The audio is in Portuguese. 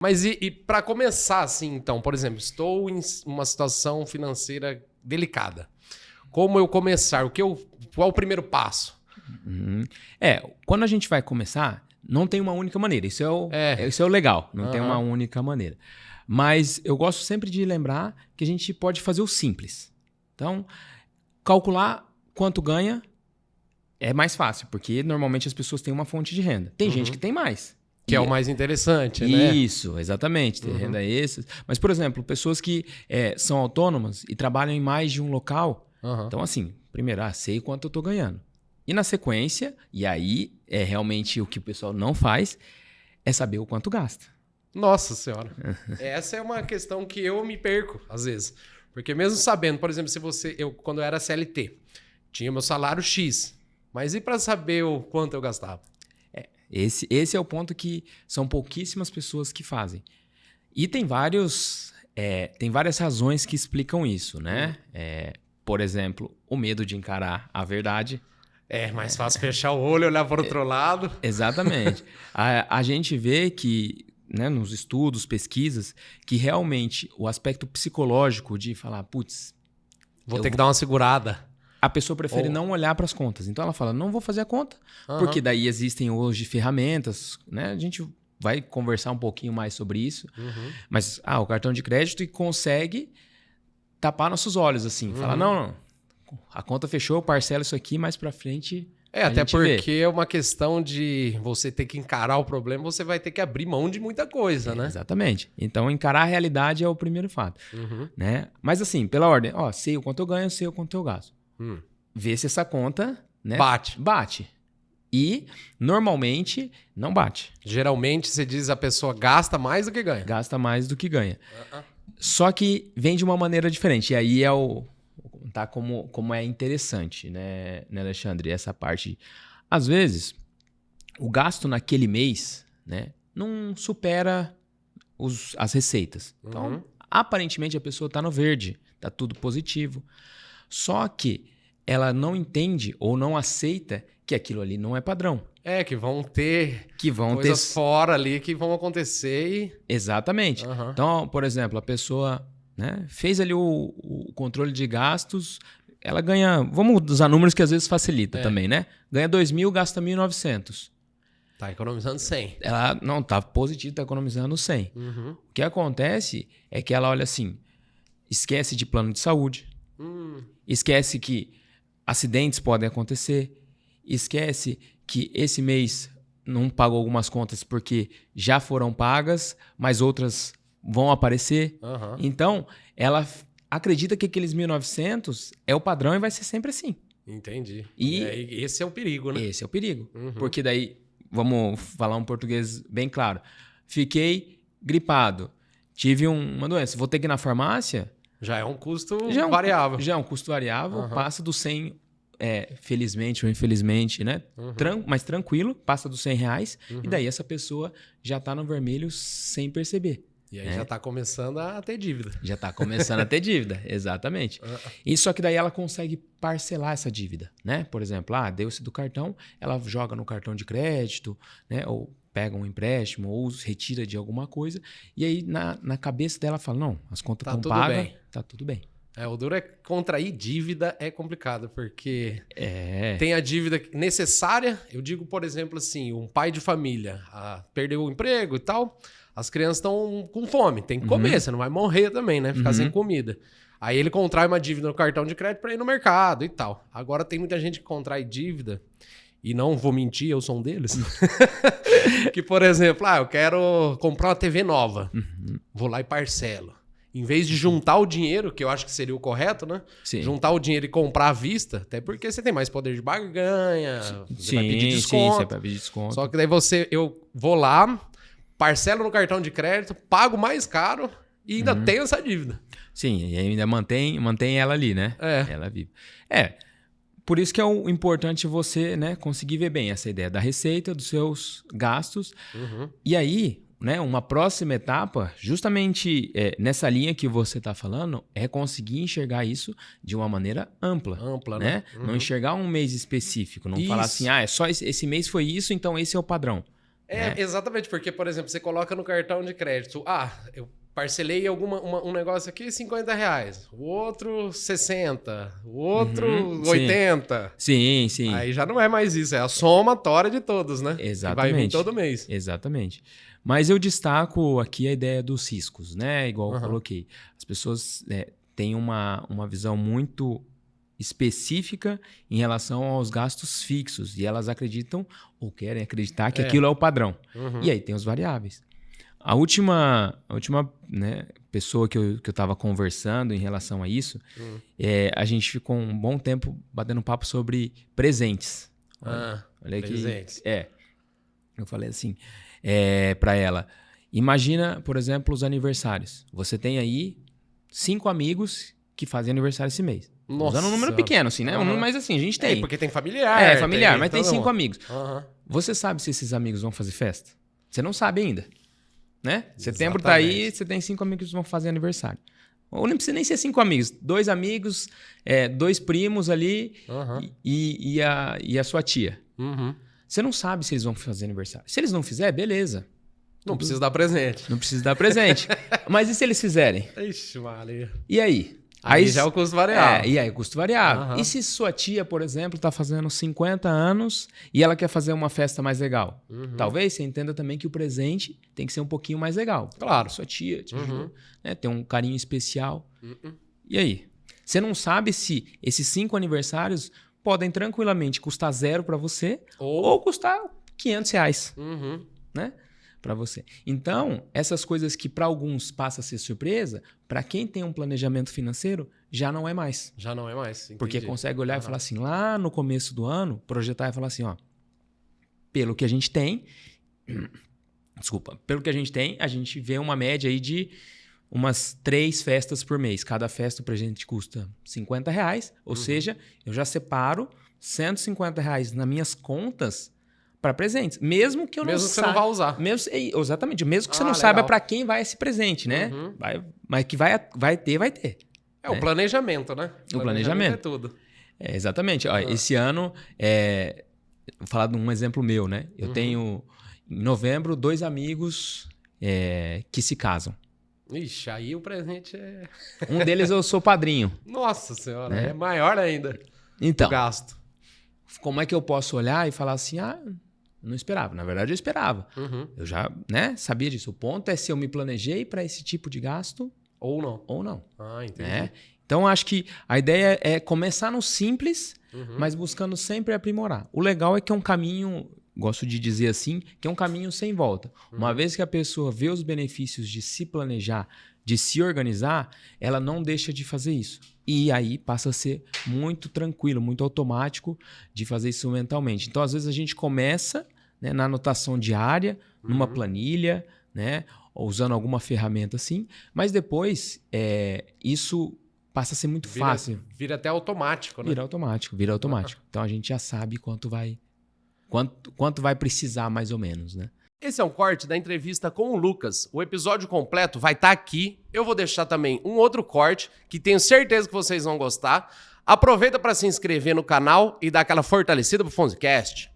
Mas e para começar assim, então, por exemplo, estou em uma situação financeira delicada. Como eu começar? Qual é o primeiro passo? Uhum. Quando a gente vai começar, não tem uma única maneira. Isso é o legal, não tem uma única maneira. Mas eu gosto sempre de lembrar que a gente pode fazer o simples. Então, calcular quanto ganha é mais fácil, porque normalmente as pessoas têm uma fonte de renda. Tem gente que tem mais. Que é o mais interessante, né? Isso, exatamente. Tem renda extra. Mas, por exemplo, pessoas que são autônomas e trabalham em mais de um local. Então, assim, primeiro, sei quanto eu estou ganhando. E na sequência, e aí é realmente o que o pessoal não faz, é saber o quanto gasta. Nossa Senhora. Essa é uma questão que eu me perco, às vezes. Porque mesmo sabendo, por exemplo, quando eu era CLT, tinha meu salário X. Mas e para saber o quanto eu gastava? Esse é o ponto que são pouquíssimas pessoas que fazem. E tem várias razões que explicam isso, né? Por exemplo, o medo de encarar a verdade. É mais fácil fechar o olho e olhar para o outro lado. Exatamente. A gente vê que, né, nos estudos, pesquisas, que realmente o aspecto psicológico de falar, putz... Vou ter que dar uma segurada. A pessoa prefere não olhar para as contas. Então ela fala, não vou fazer a conta, porque daí existem hoje ferramentas, né? A gente vai conversar um pouquinho mais sobre isso. Mas o cartão de crédito consegue tapar nossos olhos, assim. Fala, não, a conta fechou, parcela isso aqui, mais para frente até porque é uma questão de você ter que encarar o problema, você vai ter que abrir mão de muita coisa, né? Exatamente. Então, encarar a realidade é o primeiro fato. Né? Mas assim, pela ordem, sei o quanto eu ganho, sei o quanto eu gasto. Vê se essa conta, né, bate. E, normalmente, não bate. Geralmente, você diz a pessoa gasta mais do que ganha. Gasta mais do que ganha. Só que vem de uma maneira diferente. E aí tá como é interessante, né, Alexandre? Essa parte. Às vezes, o gasto naquele mês, né, não supera as receitas. Então, aparentemente, a pessoa tá no verde. Tá tudo positivo. Só que ela não entende ou não aceita que aquilo ali não é padrão. Que vão ter coisas fora ali que vão acontecer e... Exatamente. Então, por exemplo, a pessoa, né, fez ali o controle de gastos, ela ganha... Vamos usar números que às vezes facilita também, né? Ganha 2.000, gasta 1.900. Tá economizando 100. Ela não tá positivo, tá economizando 100. O que acontece é que ela olha assim, esquece de plano de saúde, esquece que acidentes podem acontecer, esquece que esse mês não pagou algumas contas porque já foram pagas, mas outras vão aparecer. Então, ela acredita que aqueles 1.900 é o padrão e vai ser sempre assim. Entendi. E esse é o perigo, né? Esse é o perigo. Porque daí, vamos falar um português bem claro. Fiquei gripado, tive uma doença, vou ter que ir na farmácia... Já é um custo variável. Já é um custo variável, passa do 100, felizmente ou infelizmente, né? Mais tranquilo, passa dos R$100 e daí essa pessoa já está no vermelho sem perceber. E aí já está começando a ter dívida. Já está começando a ter dívida, exatamente. E só que daí ela consegue parcelar essa dívida, né? Por exemplo, deu-se do cartão, ela joga no cartão de crédito, né? Ou pega um empréstimo ou retira de alguma coisa. E aí na cabeça dela fala, não, as contas estão pagas, tá tudo bem. O duro é contrair dívida é complicado, porque tem a dívida necessária. Eu digo, por exemplo, assim, um pai de família perdeu o emprego e tal, as crianças estão com fome, tem que comer, você não vai morrer também, né? Ficar sem comida. Aí ele contrai uma dívida no cartão de crédito para ir no mercado e tal. Agora tem muita gente que contrai dívida, e não vou mentir, eu sou um deles, que, por exemplo, eu quero comprar uma TV nova, vou lá e parcelo. Em vez de juntar o dinheiro, que eu acho que seria o correto, né? Sim. Juntar o dinheiro e comprar à vista, até porque você tem mais poder de barganha, você vai pedir desconto. Sim, você vai pedir desconto. Só que daí eu vou lá, parcelo no cartão de crédito, pago mais caro e ainda tenho essa dívida. Sim, e ainda mantém ela ali, né? Ela vive. Por isso que é o importante você, né, conseguir ver bem essa ideia da receita, dos seus gastos. E aí, né, uma próxima etapa, justamente nessa linha que você está falando, é conseguir enxergar isso de uma maneira ampla. Né? Não enxergar um mês específico, não falar assim, só esse mês foi isso, então esse é o padrão. Exatamente, porque, por exemplo, você coloca no cartão de crédito, eu parcelei um negócio aqui R$50, o outro 60, o outro 80. Sim. Aí já não é mais isso, é a somatória de todos, né? Exatamente. Que vai vir todo mês. Exatamente. Mas eu destaco aqui a ideia dos riscos, né? Igual eu coloquei. As pessoas têm uma visão muito específica em relação aos gastos fixos e elas acreditam ou querem acreditar que aquilo é o padrão. E aí tem os variáveis. A última né, pessoa que eu estava conversando em relação a isso, a gente ficou um bom tempo batendo papo sobre presentes. Olha presentes. Eu falei assim para ela, imagina, por exemplo, os aniversários. Você tem aí 5 amigos que fazem aniversário esse mês. Nossa. Usando um número pequeno, assim, né? Mas assim, a gente tem. Porque tem familiar. Familiar, mas tem 5 amigos. Você sabe se esses amigos vão fazer festa? Você não sabe ainda. Né? Setembro tá aí, você tem 5 amigos que vão fazer aniversário. Ou não precisa nem ser 5 amigos. 2 amigos, 2 primos ali e a sua tia. Você não sabe se eles vão fazer aniversário. Se eles não fizerem, beleza. Não precisa dar presente. Não precisa dar presente. Mas e se eles fizerem? Ixi, Maria. E aí? Aí já é o custo variável. E aí o custo variável. E se sua tia, por exemplo, está fazendo 50 anos e ela quer fazer uma festa mais legal? Talvez você entenda também que o presente tem que ser um pouquinho mais legal. Claro. Sua tia te ajudou, né? Tem um carinho especial. E aí? Você não sabe se esses 5 aniversários podem tranquilamente custar 0 para você ou custar R$500, né? Para você. Então, essas coisas que para alguns passa a ser surpresa, para quem tem um planejamento financeiro, já não é mais. Já não é mais. Entendi. Porque consegue olhar e falar assim, lá no começo do ano, projetar e falar assim, pelo que a gente tem, a gente vê uma média aí de umas 3 festas por mês. Cada festa pra gente custa R$50, ou seja, eu já separo R$150 nas minhas contas para presentes, mesmo que eu não saiba. Mesmo que você não vá usar. Exatamente, mesmo que você não saiba para quem vai esse presente, né? Mas que vai ter. O planejamento, né? O planejamento. É tudo. Exatamente. Esse ano, vou falar de um exemplo meu, né? Eu tenho, em novembro, 2 amigos que se casam. Ixi, aí o presente é... Um deles eu sou padrinho. Nossa Senhora, é maior ainda então, o gasto. Como é que eu posso olhar e falar assim, não esperava. Na verdade, eu esperava. Eu já sabia disso. O ponto é se eu me planejei para esse tipo de gasto ou não. Entendi. Então, acho que a ideia é começar no simples, mas buscando sempre aprimorar. O legal é que é um caminho, gosto de dizer assim, que é um caminho sem volta. Uma vez que a pessoa vê os benefícios de se planejar, de se organizar, ela não deixa de fazer isso. E aí passa a ser muito tranquilo, muito automático de fazer isso mentalmente. Então, às vezes, a gente começa na anotação diária, numa planilha, né, ou usando alguma ferramenta assim, mas depois isso passa a ser muito fácil. Vira até automático, né? Vira automático. Então, a gente já sabe quanto vai precisar, mais ou menos, né? Esse é um corte da entrevista com o Lucas. O episódio completo vai estar aqui. Eu vou deixar também um outro corte que tenho certeza que vocês vão gostar. Aproveita para se inscrever no canal e dar aquela fortalecida pro Fonzicast.